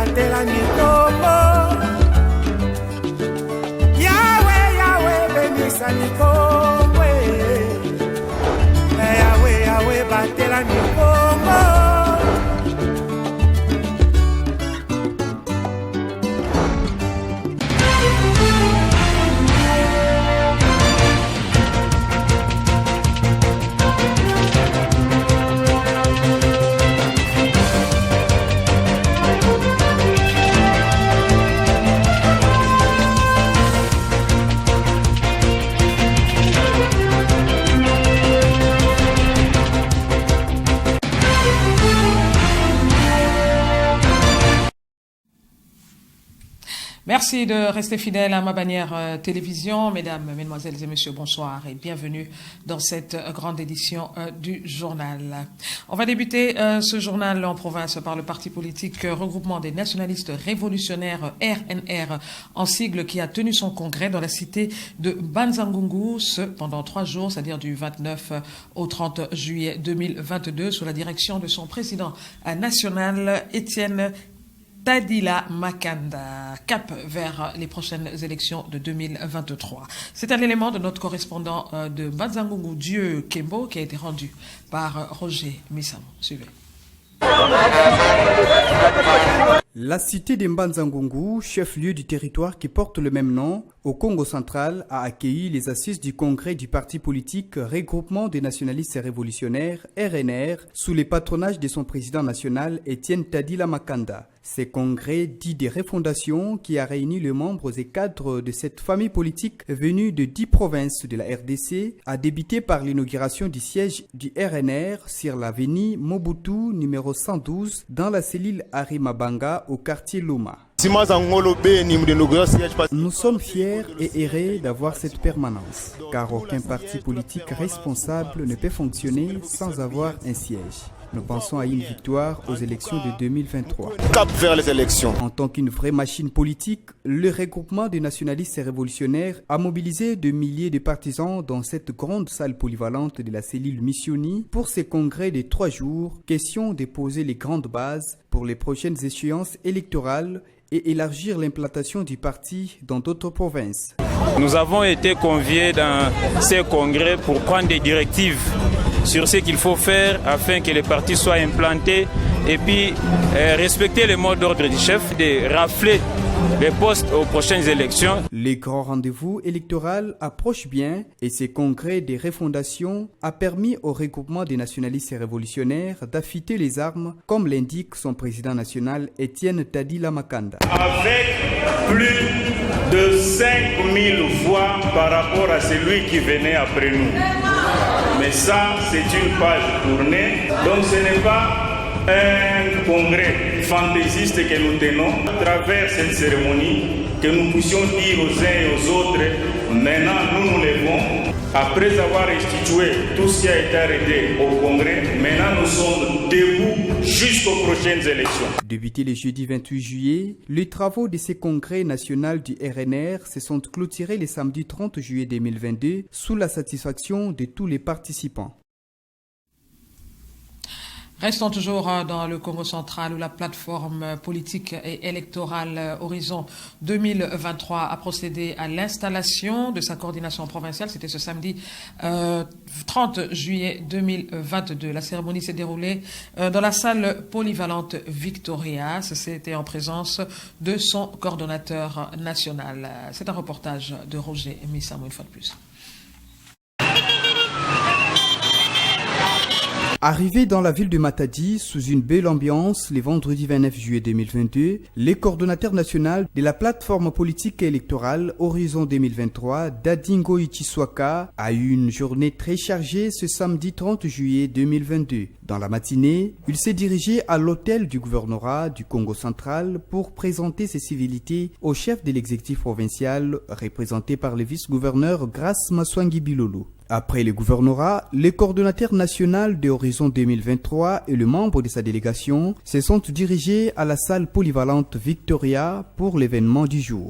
batela mikombo. Yahweh, Yahweh, benisa mikombo. Yahweh, Yahweh, batela mikombo. Merci de rester fidèle à ma bannière télévision. Mesdames, Mesdemoiselles et Messieurs, bonsoir et bienvenue dans cette grande édition du journal. On va débuter ce journal en province par le parti politique Regroupement des Nationalistes Révolutionnaires RNR en sigle qui a tenu son congrès dans la cité de Banzangungu pendant 3 jours, c'est-à-dire du 29 au 30 juillet 2022 sous la direction de son président national Étienne Tadila Makanda, cap vers les prochaines élections de 2023. C'est un élément de notre correspondant de Banzangungu, Dieu Kembo, qui a été rendu par Roger Missam. Suivez. La cité de Mbanzangungu, chef-lieu du territoire qui porte le même nom, au Congo central, a accueilli les assises du congrès du parti politique Regroupement des Nationalistes Révolutionnaires, RNR, sous le patronage de son président national, Étienne Tadila Makanda. Ce congrès dit des refondations qui a réuni les membres et cadres de cette famille politique venue de 10 provinces de la RDC a débuté par l'inauguration du siège du RNR sur l'avenue Mobutu numéro 112 dans la cellule Arimabanga au quartier Loma. Nous sommes fiers et heureux d'avoir cette permanence, car aucun parti politique responsable ne peut fonctionner sans avoir un siège. Nous pensons à une victoire aux élections de 2023. Cap vers les élections. En tant qu'une vraie machine politique, le regroupement des nationalistes et révolutionnaires a mobilisé de milliers de partisans dans cette grande salle polyvalente de la cellule Missioni pour ces congrès de 3 jours, question de poser les grandes bases pour les prochaines échéances électorales et élargir l'implantation du parti dans d'autres provinces. Nous avons été conviés dans ces congrès pour prendre des directives sur ce qu'il faut faire afin que les partis soient implantés et puis respecter le mot d'ordre du chef de rafler les postes aux prochaines élections. Les grands rendez-vous électoraux approchent bien et ce congrès de refondation a permis au regroupement des nationalistes et révolutionnaires d'affûter les armes comme l'indique son président national Étienne Tadila Makanda. Avec plus de 5000 voix par rapport à celui qui venait après nous. Mais ça, c'est une page tournée. Donc ce n'est pas un congrès fantaisiste que nous tenons. À travers cette cérémonie, que nous puissions dire aux uns et aux autres, maintenant nous nous levons. Après avoir restitué tout ce qui a été arrêté au congrès, maintenant nous sommes debout jusqu'aux prochaines élections. Débuté le jeudi 28 juillet, les travaux de ce congrès national du RNR se sont clôturés le samedi 30 juillet 2022 sous la satisfaction de tous les participants. Restons toujours dans le Congo central où la plateforme politique et électorale Horizon 2023 a procédé à l'installation de sa coordination provinciale. C'était ce samedi 30 juillet 2022. La cérémonie s'est déroulée dans la salle polyvalente Victoria. C'était en présence de son coordonnateur national. C'est un reportage de Roger Missamo une fois de plus. Arrivé dans la ville de Matadi sous une belle ambiance le vendredi 29 juillet 2022, les coordonnateurs nationaux de la plateforme politique et électorale Horizon 2023, Dadingo Ichiswaka, a eu une journée très chargée ce samedi 30 juillet 2022. Dans la matinée, il s'est dirigé à l'hôtel du gouvernorat du Congo central pour présenter ses civilités au chef de l'exécutif provincial représenté par le vice-gouverneur Grace Maswangi Bilolo. Après le gouvernorat, le coordonnateur national de Horizon 2023 et le membre de sa délégation se sont dirigés à la salle polyvalente Victoria pour l'événement du jour.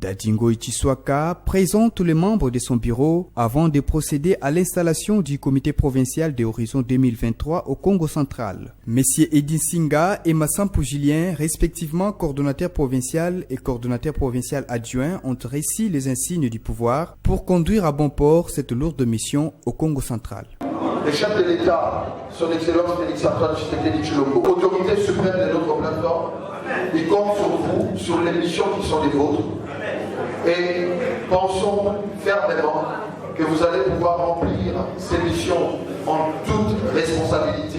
Dadingo Itiswaka présente les membres de son bureau avant de procéder à l'installation du comité provincial des Horizons 2023 au Congo central. Messieurs Edin Singa et Massampou Julien, respectivement coordonnateur provincial et coordonnateur provincial adjoint, ont réussi les insignes du pouvoir pour conduire à bon port cette lourde mission au Congo central. Le chef de l'État, son Excellence Félix-Antoine Tshisekedi Tshilombo, autorité suprême de notre plateforme, il compte sur vous, sur les missions qui sont les vôtres. Et pensons fermement que vous allez pouvoir remplir ces missions en toute responsabilité.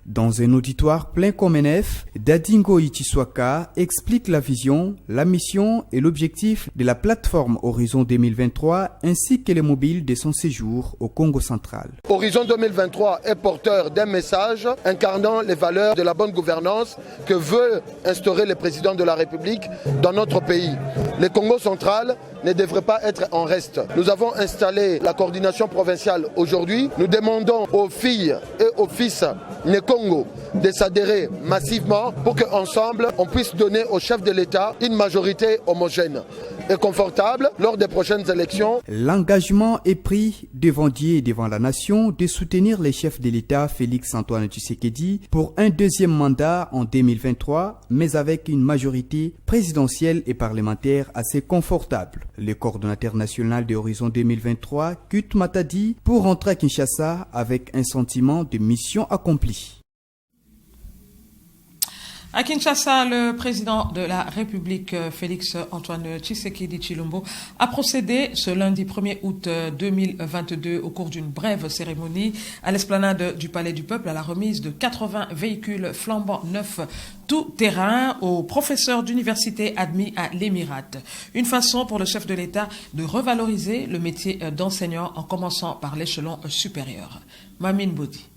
Dans un auditoire plein comme un œuf, Dadingo Itiswaka explique la vision, la mission et l'objectif de la plateforme Horizon 2023 ainsi que les mobiles de son séjour au Congo central. Horizon 2023 est porteur d'un message incarnant les valeurs de la bonne gouvernance que veut instaurer le président de la République dans notre pays. Le Congo central ne devrait pas être en reste. Nous avons installé la coordination provinciale aujourd'hui. Nous demandons aux filles et aux fils du Congo de s'adhérer massivement pour qu'ensemble on puisse donner au chef de l'État une majorité homogène et confortable lors des prochaines élections. L'engagement est pris devant Dieu et devant la nation de soutenir les chefs de l'État Félix-Antoine Tshisekedi pour un deuxième mandat en 2023, mais avec une majorité présidentielle et parlementaire assez confortable. Le coordonnateur national de Horizon 2023 quitte Matadi pour rentrer à Kinshasa avec un sentiment de mission accomplie. À Kinshasa, le président de la République, Félix-Antoine Tshisekedi Tshilombo, a procédé ce lundi 1er août 2022 au cours d'une brève cérémonie à l'esplanade du Palais du Peuple à la remise de 80 véhicules flambant neufs tout-terrain aux professeurs d'université admis à l'Émirat. Une façon pour le chef de l'État de revaloriser le métier d'enseignant en commençant par l'échelon supérieur. Mamine Bodi.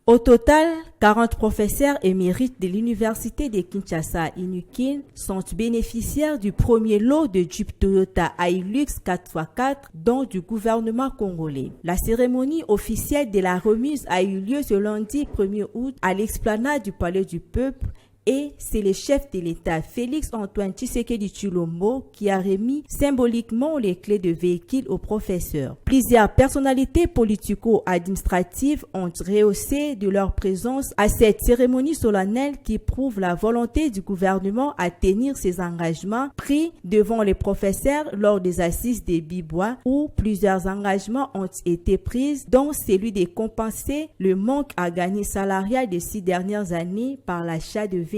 Au total, 40 professeurs émérites de l'université de Kinshasa Inukin sont bénéficiaires du premier lot de Jeep Toyota Hilux 4x4 dont du gouvernement congolais. La cérémonie officielle de la remise a eu lieu ce lundi 1er août à l'explanade du Palais du Peuple. Et c'est le chef de l'État, Félix-Antoine Tshisekedi Tshilombo, qui a remis symboliquement les clés de véhicules aux professeurs. Plusieurs personnalités politico-administratives ont rehaussé de leur présence à cette cérémonie solennelle qui prouve la volonté du gouvernement à tenir ses engagements pris devant les professeurs lors des assises des Bibois où plusieurs engagements ont été pris, dont celui de compenser le manque à gagner salarial des 6 dernières années par l'achat de véhicules.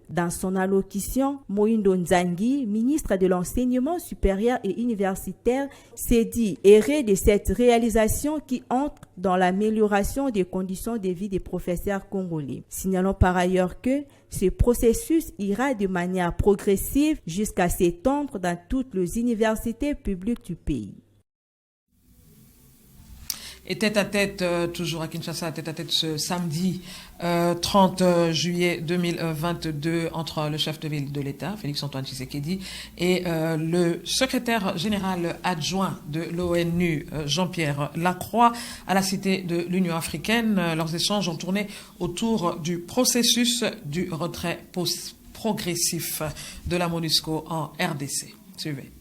Dans son allocution, Moïndo Nzangi, ministre de l'Enseignement supérieur et universitaire, s'est dit heureux de cette réalisation qui entre dans l'amélioration des conditions de vie des professeurs congolais. Signalons par ailleurs que ce processus ira de manière progressive jusqu'à s'étendre dans toutes les universités publiques du pays. Et tête à tête, toujours à Kinshasa, tête à tête ce samedi 30 juillet 2022 entre le chef de ville de l'État, Félix-Antoine Tshisekedi, et le secrétaire général adjoint de l'ONU, Jean-Pierre Lacroix, à la Cité de l'Union africaine. Leurs échanges ont tourné autour du processus du retrait progressif de la MONUSCO en RDC. Suivez.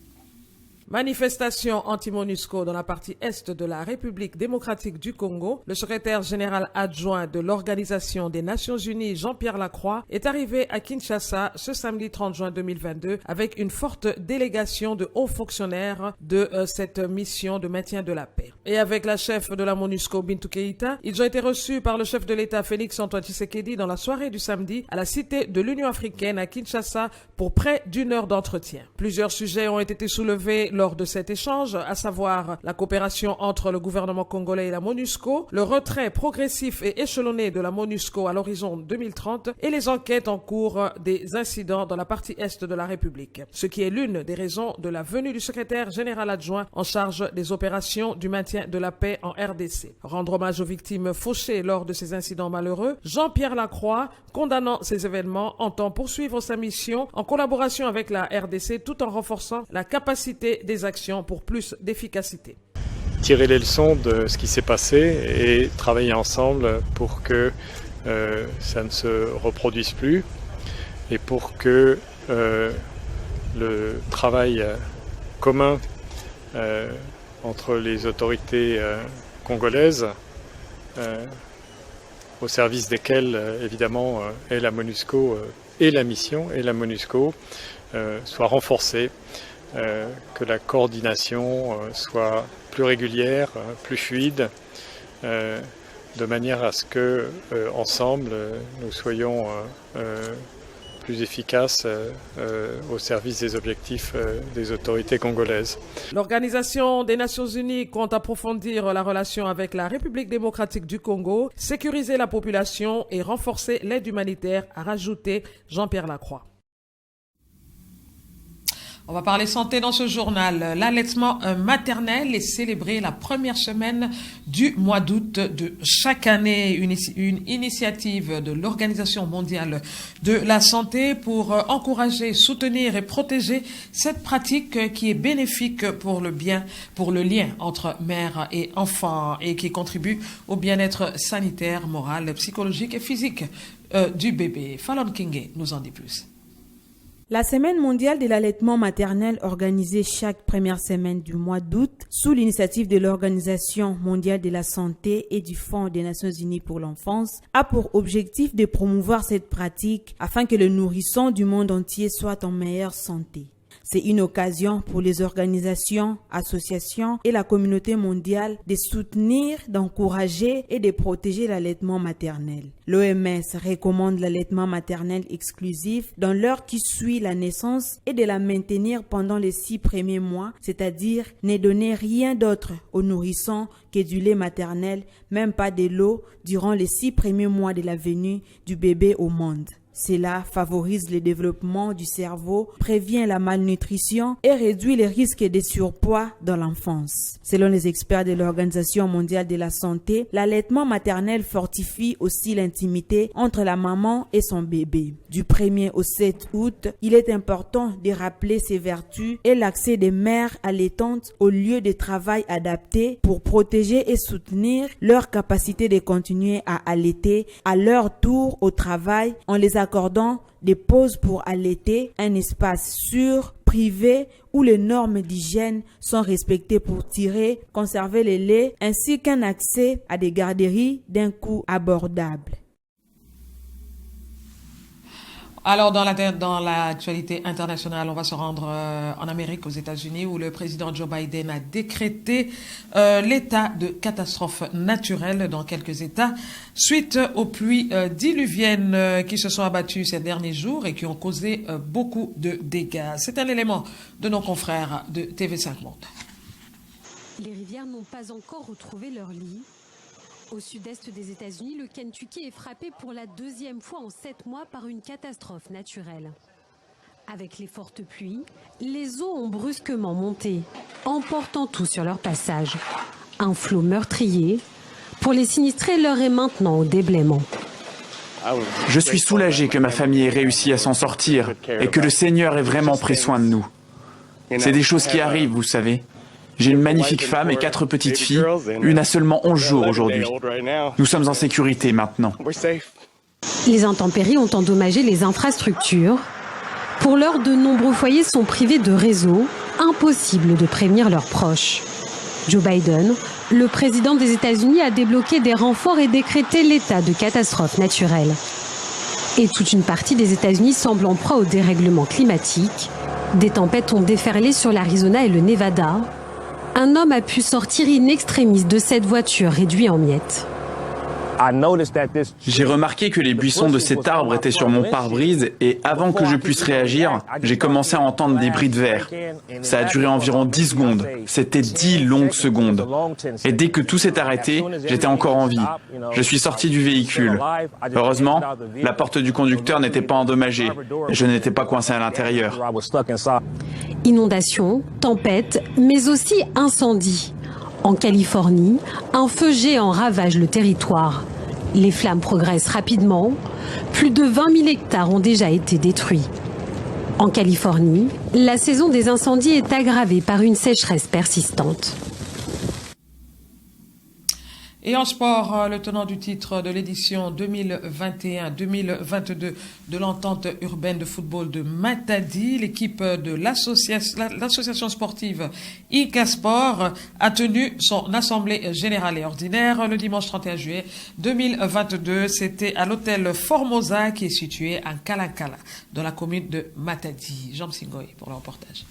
Manifestation anti-MONUSCO dans la partie est de la République démocratique du Congo. Le secrétaire général adjoint de l'Organisation des Nations Unies, Jean-Pierre Lacroix, est arrivé à Kinshasa ce samedi 30 juin 2022 avec une forte délégation de hauts fonctionnaires de cette mission de maintien de la paix. Et avec la chef de la MONUSCO, Bintou Keïta, ils ont été reçus par le chef de l'État, Félix-Antoine Tshisekedi, dans la soirée du samedi à la Cité de l'Union africaine à Kinshasa pour près d'une heure d'entretien. Plusieurs sujets ont été soulevés lors de cet échange, à savoir la coopération entre le gouvernement congolais et la MONUSCO, le retrait progressif et échelonné de la MONUSCO à l'horizon 2030 et les enquêtes en cours des incidents dans la partie est de la République, ce qui est l'une des raisons de la venue du secrétaire général adjoint en charge des opérations du maintien de la paix en RDC. Rendre hommage aux victimes fauchées lors de ces incidents malheureux, Jean-Pierre Lacroix, condamnant ces événements, entend poursuivre sa mission en collaboration avec la RDC tout en renforçant la capacité des actions pour plus d'efficacité. Tirer les leçons de ce qui s'est passé et travailler ensemble pour que ça ne se reproduise plus et pour que le travail commun entre les autorités congolaises, au service desquelles, évidemment, est la MONUSCO et la mission et la MONUSCO, soit renforcée, que la coordination soit plus régulière, plus fluide, de manière à ce que, ensemble, nous soyons plus efficaces au service des objectifs des autorités congolaises. L'Organisation des Nations Unies compte approfondir la relation avec la République démocratique du Congo, sécuriser la population et renforcer l'aide humanitaire, a rajouté Jean-Pierre Lacroix. On va parler santé dans ce journal. L'allaitement maternel est célébré la première semaine du mois d'août de chaque année. Une initiative de l'Organisation mondiale de la santé pour encourager, soutenir et protéger cette pratique qui est bénéfique pour le lien entre mère et enfant et qui contribue au bien-être sanitaire, moral, psychologique et physique du bébé. Fallon Kingé nous en dit plus. La Semaine mondiale de l'allaitement maternel organisée chaque première semaine du mois d'août sous l'initiative de l'Organisation mondiale de la santé et du Fonds des Nations unies pour l'enfance a pour objectif de promouvoir cette pratique afin que les nourrissons du monde entier soient en meilleure santé. C'est une occasion pour les organisations, associations et la communauté mondiale de soutenir, d'encourager et de protéger l'allaitement maternel. L'OMS recommande l'allaitement maternel exclusif dans l'heure qui suit la naissance et de la maintenir pendant les 6 premiers mois, c'est-à-dire ne donner rien d'autre aux nourrissons que du lait maternel, même pas de l'eau, durant les 6 premiers mois de la venue du bébé au monde. Cela favorise le développement du cerveau, prévient la malnutrition et réduit les risques de surpoids dans l'enfance. Selon les experts de l'Organisation mondiale de la santé, l'allaitement maternel fortifie aussi l'intimité entre la maman et son bébé. Du 1er au 7 août, il est important de rappeler ses vertus et l'accès des mères allaitantes aux lieux de travail adaptés pour protéger et soutenir leur capacité de continuer à allaiter à leur tour au travail en les accordant des pauses pour allaiter, un espace sûr, privé, où les normes d'hygiène sont respectées pour tirer, conserver le lait, ainsi qu'un accès à des garderies d'un coût abordable. Alors, dans l'actualité internationale, on va se rendre en Amérique, aux États-Unis, où le président Joe Biden a décrété l'état de catastrophe naturelle dans quelques États suite aux pluies diluviennes qui se sont abattues ces derniers jours et qui ont causé beaucoup de dégâts. C'est un élément de nos confrères de TV5 Monde. Les rivières n'ont pas encore retrouvé leur lit. Au sud-est des États-Unis, le Kentucky est frappé pour la 2e fois en 7 mois par une catastrophe naturelle. Avec les fortes pluies, les eaux ont brusquement monté, emportant tout sur leur passage. Un flot meurtrier. Pour les sinistrés, l'heure est maintenant au déblaiement. Je suis soulagé que ma famille ait réussi à s'en sortir et que le Seigneur ait vraiment pris soin de nous. C'est des choses qui arrivent, vous savez. J'ai une magnifique femme et 4 petites filles. Une a seulement 11 jours aujourd'hui. Nous sommes en sécurité maintenant. Les intempéries ont endommagé les infrastructures. Pour l'heure, de nombreux foyers sont privés de réseau. Impossible de prévenir leurs proches. Joe Biden, le président des États-Unis, a débloqué des renforts et décrété l'état de catastrophe naturelle. Et toute une partie des États-Unis semble en proie au dérèglement climatique. Des tempêtes ont déferlé sur l'Arizona et le Nevada. Un homme a pu sortir in extremis de cette voiture réduite en miettes. J'ai remarqué que les buissons de cet arbre étaient sur mon pare-brise et avant que je puisse réagir, j'ai commencé à entendre des bris de verre. Ça a duré environ 10 secondes. C'était 10 longues secondes. Et dès que tout s'est arrêté, j'étais encore en vie. Je suis sorti du véhicule. Heureusement, la porte du conducteur n'était pas endommagée et je n'étais pas coincé à l'intérieur. Inondations, tempêtes, mais aussi incendies. En Californie, un feu géant ravage le territoire. Les flammes progressent rapidement. Plus de 20 000 hectares ont déjà été détruits. En Californie, la saison des incendies est aggravée par une sécheresse persistante. Et en sport, le tenant du titre de l'édition 2021-2022 de l'entente urbaine de football de Matadi, l'équipe de l'association sportive Inca Sport a tenu son assemblée générale et ordinaire le dimanche 31 juillet 2022. C'était à l'hôtel Formosa qui est situé à Kalakala, dans la commune de Matadi. Jean Singoy pour le reportage.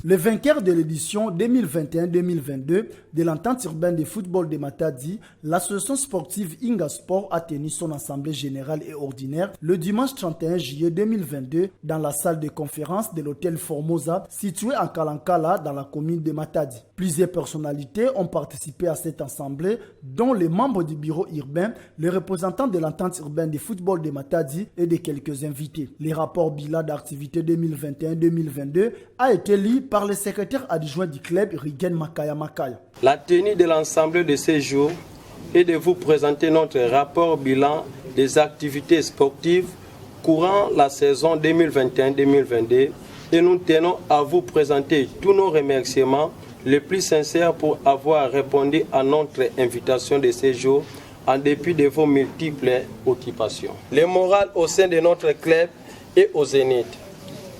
Le vainqueur de l'édition 2021-2022 de l'entente urbaine de football de Matadi, l'association sportive Inga Sport a tenu son assemblée générale et ordinaire le dimanche 31 juillet 2022 dans la salle de conférence de l'hôtel Formosa situé à Kalankala dans la commune de Matadi. Plusieurs personnalités ont participé à cette assemblée, dont les membres du bureau urbain, les représentants de l'entente urbaine de football de Matadi et de quelques invités. Les rapports bilan d'activité 2021-2022 a été lu par le secrétaire adjoint du club, Rigen Makaya Makaya. La tenue de l'ensemble de ces jours est de vous présenter notre rapport bilan des activités sportives courant la saison 2021-2022 et nous tenons à vous présenter tous nos remerciements les plus sincères pour avoir répondu à notre invitation de ces jours en dépit de vos multiples occupations. Le moral au sein de notre club est au zénith.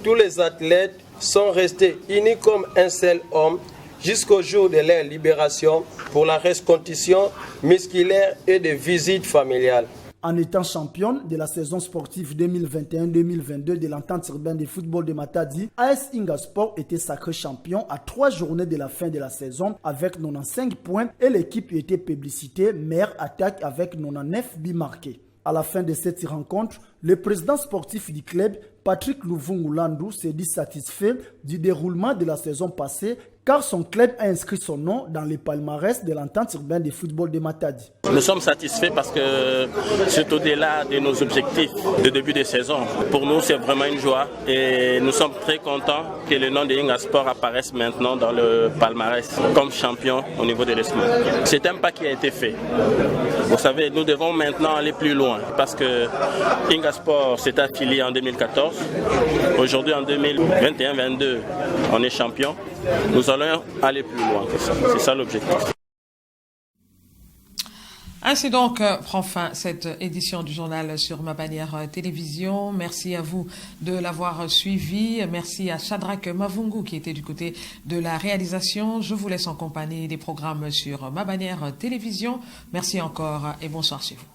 Tous les athlètes sont restés unis comme un seul homme jusqu'au jour de leur libération pour la reconstitution musculaire et de visites familiales. En étant championne de la saison sportive 2021-2022 de l'entente urbaine de football de Matadi, AS Inga Sport était sacré champion à 3 journées de la fin de la saison avec 95 points et l'équipe était publicité meilleure attaque avec 99 buts marqués. À la fin de cette rencontre, le président sportif du club, Patrick Louvungulandu, s'est dit satisfait du déroulement de la saison passée car son club a inscrit son nom dans les palmarès de l'entente urbaine de football de Matadi. Nous sommes satisfaits parce que c'est au-delà de nos objectifs de début de saison. Pour nous, c'est vraiment une joie et nous sommes très contents que le nom de Inga Sport apparaisse maintenant dans le palmarès comme champion au niveau de l'ESMA. C'est un pas qui a été fait. Vous savez, nous devons maintenant aller plus loin parce que Inga Sport s'est affilié en 2014. Aujourd'hui, en 2021-2022, on est champion. Nous allons aller plus loin que ça. C'est ça l'objectif. Ainsi donc prend fin cette édition du journal sur ma bannière télévision. Merci à vous de l'avoir suivi. Merci à Shadrach Mavungu qui était du côté de la réalisation. Je vous laisse en compagnie des programmes sur ma bannière télévision. Merci encore et bonsoir chez vous.